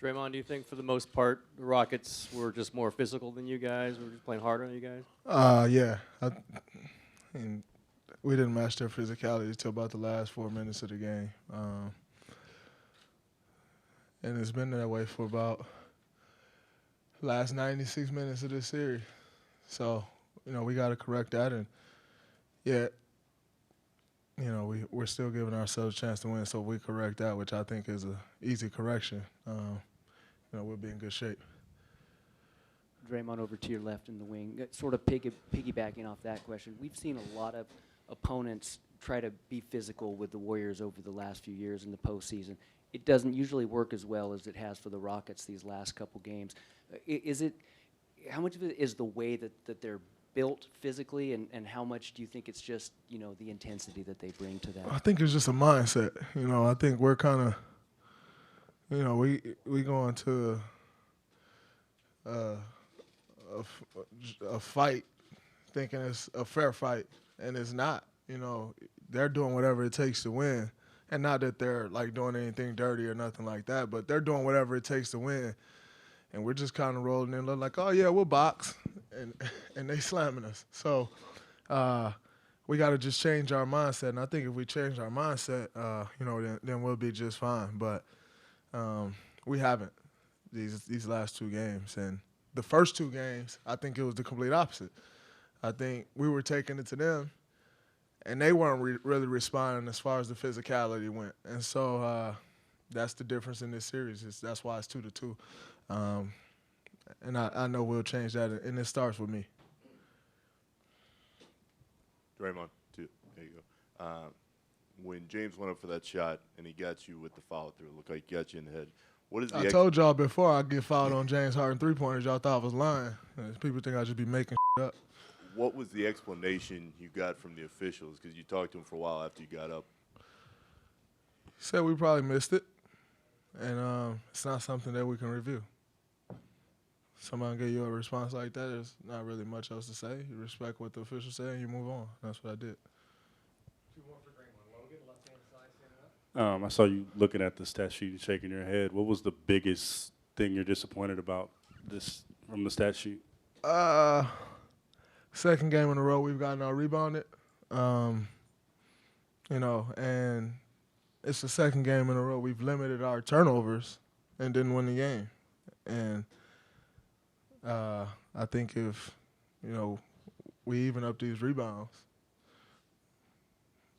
Draymond, do you think for the most part the Rockets were just more physical than you guys? Were just playing harder than you guys? Yeah. And we didn't match their physicality until about the last 4 minutes of the game. And it's been that way for about the last 96 minutes of this series. So, we got to correct that. And, yeah, we're still giving ourselves a chance to win. So if we correct that, which I think is an easy correction, we'll be in good shape. Draymond, over to your left in the wing. Sort of piggybacking off that question, we've seen a lot of opponents try to be physical with the Warriors over the last few years in the postseason. It doesn't usually work as well as it has for the Rockets these last couple games. How much of it is the way that they're built physically, and how much do you think it's just, the intensity that they bring to that? I think it's just a mindset. I think we're kind of, we go into a fight thinking it's a fair fight, and it's not. They're doing whatever it takes to win, and not that they're like doing anything dirty or nothing like that, but they're doing whatever it takes to win, and we're just kind of rolling in like, oh yeah, we'll box, and they slamming us. So we got to just change our mindset, and I think if we change our mindset, then we'll be just fine. But we haven't these last two games, and the first two games, I think it was the complete opposite. I think we were taking it to them, and they weren't really responding as far as the physicality went. And so that's the difference in this series. That's why it's 2-2. And I know we'll change that, and it starts with me. Draymond, there you go. When James went up for that shot and he got you with the follow through, it looked like he got you in the head. What is the I told y'all before I get fouled on James Harden three-pointers, y'all thought I was lying. People think I should be making up. What was the explanation you got from the officials? Because you talked to him for a while after you got up. He said we probably missed it, and it's not something that we can review. Somebody give you a response like that, there's not really much else to say. You respect what the officials say, and you move on. That's what I did. I saw you looking at the stat sheet and shaking your head. What was the biggest thing you're disappointed about this from the stat sheet? Second game in a row we've gotten out rebounded. And it's the second game in a row we've limited our turnovers and didn't win the game. And I think if, we even up these rebounds,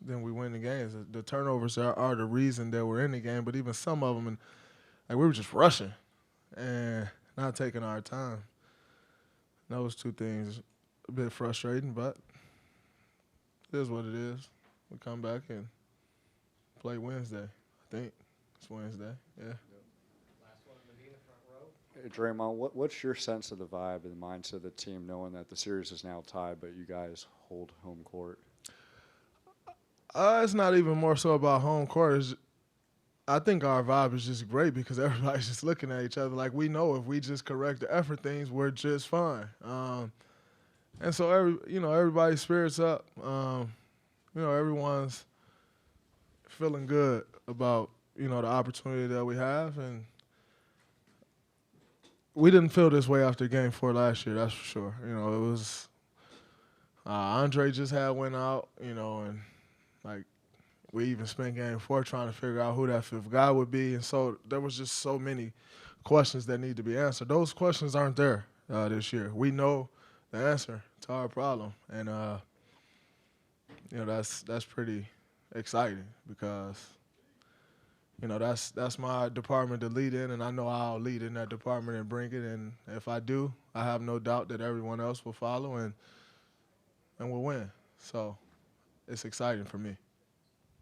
then we win the games. The turnovers are the reason that we're in the game, but even some of them, we were just rushing and not taking our time. Those two things a bit frustrating, but it is what it is. We come back and play Wednesday. I think it's Wednesday. Yeah. Last one, Medina, front row. Draymond, what's your sense of the vibe and the mindset of the team, knowing that the series is now tied, but you guys hold home court? It's not even more so about home court. I think our vibe is just great because everybody's just looking at each other like we know if we just correct the effort things, we're just fine. And so everybody's spirits up. Everyone's feeling good about the opportunity that we have, and we didn't feel this way after Game 4 last year. That's for sure. It was Andre just had went out. And we even spent Game 4 trying to figure out who that fifth guy would be, and so there was just so many questions that need to be answered. Those questions aren't there this year. We know the answer to our problem, and that's pretty exciting because that's my department to lead in, and I know I'll lead in that department and bring it. And if I do, I have no doubt that everyone else will follow and we'll win. So it's exciting for me.